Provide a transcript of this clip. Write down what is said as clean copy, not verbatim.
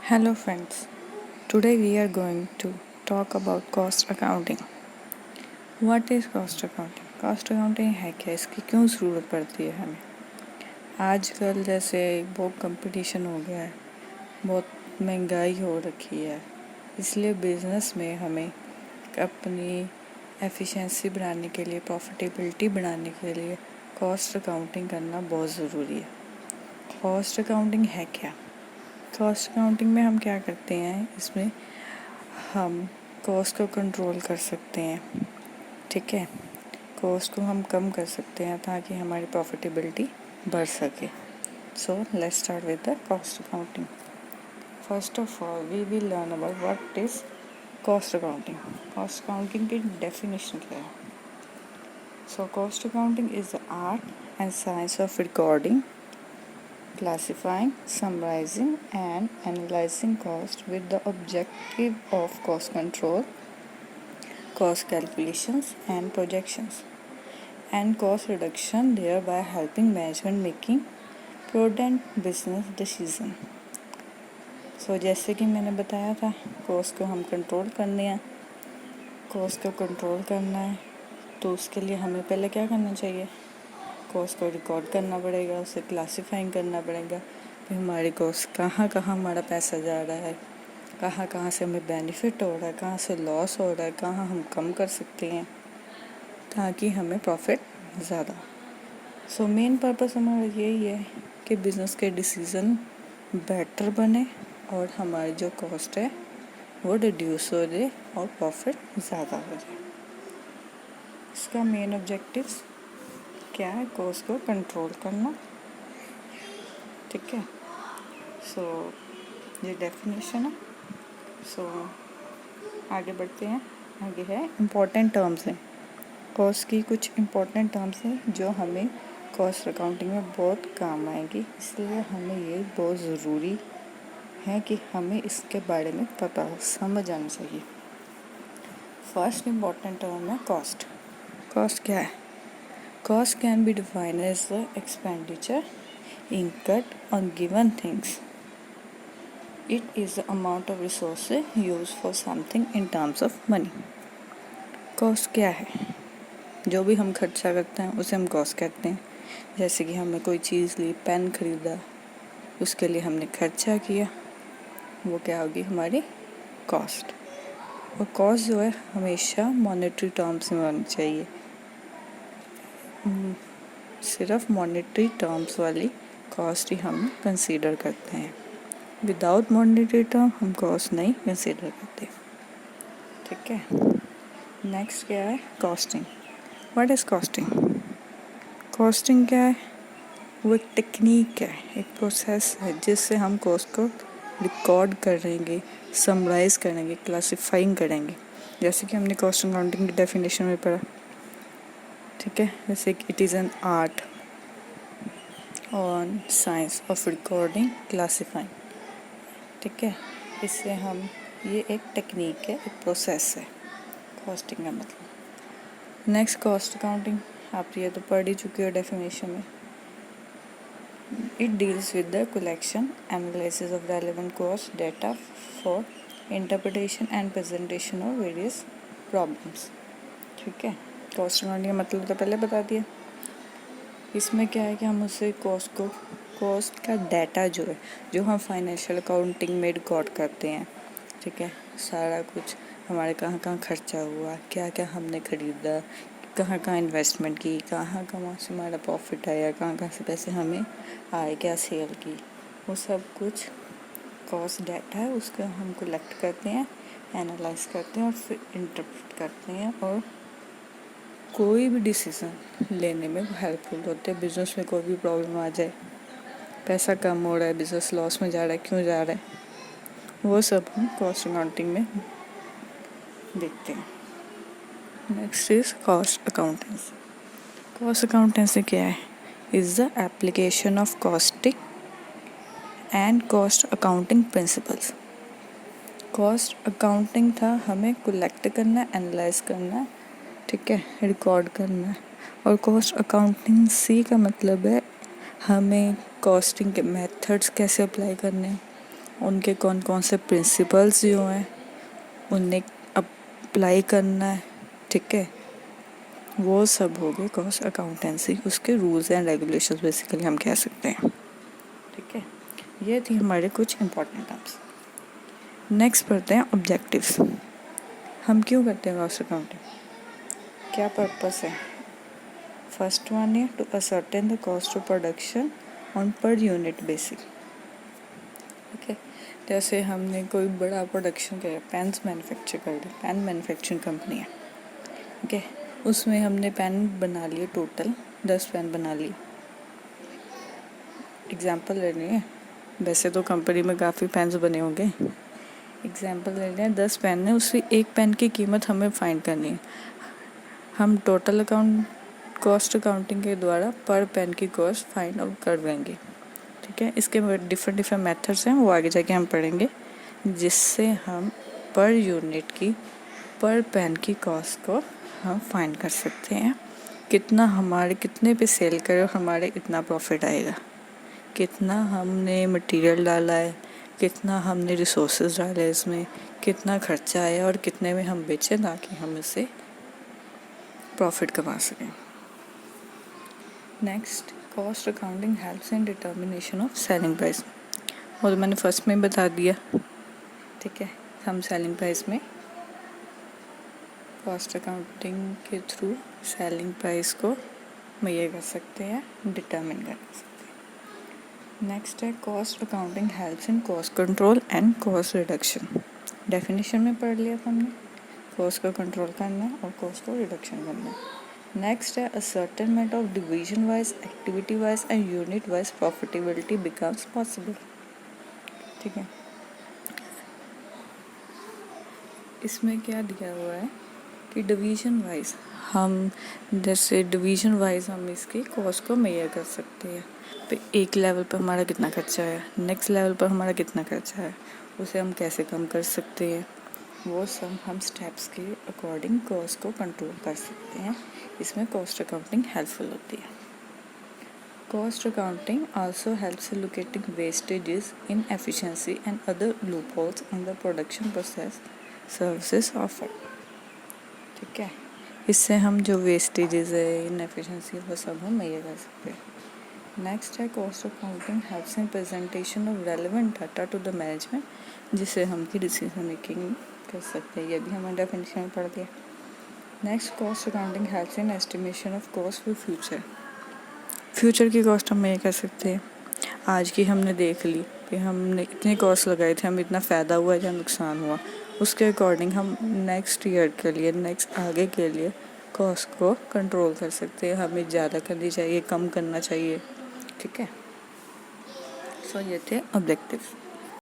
Hello friends, today we are going to talk about cost accounting. What is cost accounting? Cost accounting है क्या, इसकी क्यों ज़रूरत पड़ती है हमें? आजकल जैसे बहुत कंपटीशन हो गया है, बहुत महंगाई हो रखी है, इसलिए बिज़नेस में हमें अपनी एफिशिएंसी बढ़ाने के लिए, प्रॉफिटेबिलिटी बढ़ाने के लिए कॉस्ट अकाउंटिंग करना बहुत ज़रूरी है। कॉस्ट अकाउंटिंग है क्या? कॉस्ट अकाउंटिंग में हम क्या करते हैं, इसमें हम कॉस्ट को कंट्रोल कर सकते हैं। ठीक है, कॉस्ट को हम कम कर सकते हैं ताकि हमारी प्रॉफिटेबिलिटी बढ़ सके। So let's start with the cost accounting. First of all we will learn about what is cost accounting. Cost accounting की डेफिनेशन क्या है? So cost accounting is the art and science of recording, classifying, summarizing and analyzing cost with the objective of cost control, cost calculations and projections, and cost reduction, thereby helping management making prudent business decision. So जैसे कि मैंने बताया था, cost को हम control करने हैं। Cost को कंट्रोल करना है तो उसके लिए हमें पहले क्या करना चाहिए? कॉस्ट को रिकॉर्ड करना पड़ेगा, उसे क्लासीफाइंग करना पड़ेगा कि हमारी कॉस्ट कहाँ कहाँ हमारा पैसा जा रहा है, कहाँ कहाँ से हमें बेनिफिट हो रहा है, कहाँ से लॉस हो रहा है, कहाँ हम कम कर सकते हैं ताकि हमें प्रॉफिट ज़्यादा। सो मेन पर्पस हमारा यही है कि बिज़नेस के डिसीज़न बेटर बने और हमारी जो कॉस्ट है वो रिड्यूस हो जाए और प्रॉफिट ज़्यादा हो जाए। इसका मेन ऑब्जेक्टिव्स क्या है? कॉस्ट को कंट्रोल करना। ठीक है, सो ये डेफिनेशन है। सो आगे बढ़ते हैं। आगे है इम्पोर्टेंट टर्म्स हैं। कॉस्ट की कुछ इम्पोर्टेंट टर्म्स हैं जो हमें कॉस्ट अकाउंटिंग में बहुत काम आएंगी, इसलिए हमें ये बहुत ज़रूरी है कि हमें इसके बारे में पता समझ आना चाहिए। फर्स्ट इम्पोर्टेंट टर्म है कॉस्ट। कॉस्ट क्या है? Cost can be defined as the expenditure incurred on given things. It is the amount of resources used for something in terms of money. Cost क्या है? जो भी हम खर्चा करते हैं उसे हम कॉस्ट कहते हैं। जैसे कि हमने कोई चीज़ ली, पेन खरीदा, उसके लिए हमने खर्चा किया, वो क्या होगी? हमारी कॉस्ट। और कॉस्ट जो है हमेशा मॉनेटरी टर्म्स में होनी चाहिए। सिर्फ मॉनेटरी टर्म्स वाली कॉस्ट ही हम कंसीडर करते हैं। विदाउट मॉनेटरी टर्म हम कॉस्ट नहीं कंसीडर करते। ठीक है, नेक्स्ट क्या है? Costing. What is costing? Costing क्या है? वो एक टेक्निक है, एक प्रोसेस है जिससे हम कॉस्ट को रिकॉर्ड करेंगे, समराइज करेंगे, क्लासीफाइंग करेंगे। जैसे कि हमने कॉस्ट अकाउंटिंग की डेफिनेशन में पढ़ा। ठीक है, जैसे कि it is an art on science of recording, classifying. ठीक है, इससे हम ये एक टेक्निक है, एक प्रोसेस है कॉस्टिंग का मतलब। नेक्स्ट कॉस्ट अकाउंटिंग, आप ये तो पढ़ ही चुके हो डेफिनेशन में। It deals with the collection, analysis of relevant cost data for interpretation and presentation of various problems. ठीक है, कॉस्ट अकाउंटिंग का मतलब तो पहले बता दिया। इसमें क्या है कि हम उससे कॉस्ट का डाटा जो है, जो हम फाइनेंशियल अकाउंटिंग में रिकॉर्ड करते हैं। ठीक है, सारा कुछ हमारे कहाँ कहाँ खर्चा हुआ, क्या क्या हमने खरीदा, कहाँ कहाँ इन्वेस्टमेंट की, कहाँ कहाँ से हमारा प्रॉफिट आया, कहाँ कहाँ से पैसे हमें आए, क्या सेल की, वो सब कुछ कॉस्ट डाटा है। उसको हम कलेक्ट करते हैं, एनालाइज करते हैं और फिर इंटरप्रेट करते हैं और कोई भी डिसीज़न लेने में हेल्पफुल होते हैं। बिज़नेस में कोई भी प्रॉब्लम आ जाए, पैसा कम हो रहा है, बिज़नेस लॉस में जा रहा है, क्यों जा रहा है, वो सब हम कॉस्ट अकाउंटिंग में देखते हैं। Next is cost accountancy. Cost accountancy क्या है? Is the application of costing and cost accounting principles. Cost accounting था हमें कलेक्ट करना, एनालाइज करना, ठीक है, रिकॉर्ड करना है। और कॉस्ट अकाउंटेंसी का मतलब है हमें कॉस्टिंग के मेथड्स कैसे अप्लाई करने हैं, उनके कौन कौन से प्रिंसिपल्स जो हैं उन्हें अप्लाई करना है, ठीक है। वो सब हो गए कॉस्ट अकाउंटेंसी, उसके रूल्स एंड रेगुलेशंस बेसिकली हम कह सकते हैं, ठीक है। ये थी हमारे कुछ इम्पोर्टेंट टर्म्स। नेक्स्ट पढ़ते हैं ऑब्जेक्टिव्स। हम क्यों करते हैं कॉस्ट अकाउंटिंग, क्या पर्पस है। फर्स्ट वन है to ascertain the cost of production on per unit basis, ठीक है। जैसे हमने कोई बड़ा प्रोडक्शन किया, पेन्स मैन्युफैक्चर कर रहे, पेन मैन्युफैक्चरिंग कंपनी है, ठीक है। उसमें हमने पेन बना लिए, टोटल 10 पेन बना लिए, एग्जाम्पल ले रही है। वैसे तो कंपनी में काफ़ी पेन्स बने होंगे, एग्जाम्पल ले रहे हैं 10 पेन है, उससे एक पेन की कीमत हमें फाइंड करनी है। हम टोटल कॉस्ट अकाउंटिंग के द्वारा पर पेन की कॉस्ट फाइंड आउट कर लेंगे, ठीक है। इसके डिफरेंट मेथड्स हैं, वो आगे जाके हम पढ़ेंगे, जिससे हम पर यूनिट की, पर पेन की कॉस्ट को हम फाइंड कर सकते हैं। कितने पे सेल करे और हमारे इतना प्रॉफिट आएगा, कितना हमने मटेरियल डाला है, कितना हमने रिसोर्सेज डाले इसमें, कितना खर्चा आया और कितने में हम बेचें ताकि हम इससे प्रॉफिट कमा सकें। Next, cost accounting helps in determination of selling price, वो तो मैंने फर्स्ट में बता दिया, ठीक है। हम सेलिंग प्राइस में कॉस्ट अकाउंटिंग के थ्रू सेलिंग प्राइस को मेजर कर सकते हैं, डिटर्मिन कर सकते हैं। नेक्स्ट है cost accounting helps in cost control and cost reduction. Definition में पढ़ लिया था हमने, कॉस्ट को कंट्रोल करना और कॉस्ट को रिडक्शन करना। नेक्स्ट है ascertainment of division wise, activity wise and unit wise profitability becomes possible, ठीक है। इसमें क्या दिया हुआ है कि डिवीजन वाइज हम इसकी कॉस्ट को मेजर कर सकते हैं। तो एक लेवल पर हमारा कितना खर्चा है, नेक्स्ट लेवल पर हमारा कितना खर्चा है, उसे हम कैसे कम कर सकते हैं, वो सब हम स्टेप्स के अकॉर्डिंग कॉस्ट को कंट्रोल कर सकते हैं। इसमें कॉस्ट अकाउंटिंग हेल्पफुल होती है। Cost accounting also helps in locating vestiges, inefficiency and other loopholes in the production process services offer, ठीक है। इससे हम जो वेस्टेजेस है, इनएफिशिएंसी, वो सब हम मेजर कर सकते हैं। नेक्स्ट है cost accounting helps in presentation of relevant data to the management, जिससे हम की डिसीजन मेकिंग कर सकते हैं। ये भी हमें डेफिनेशन में पढ़ दिया। Next, cost accounting helps in estimation of cost for future की कॉस्ट हम ये कर सकते हैं। आज की हमने देख ली कि हमने इतने कॉस्ट लगाए थे, हमें इतना फ़ायदा हुआ या नुकसान हुआ, उसके अकॉर्डिंग हम नेक्स्ट ईयर के लिए, नेक्स्ट आगे के लिए कॉस्ट को कंट्रोल कर सकते हैं। हमें ज़्यादा करनी चाहिए, कम करना चाहिए, ठीक है। सो ये थे ऑब्जेक्टिव्स।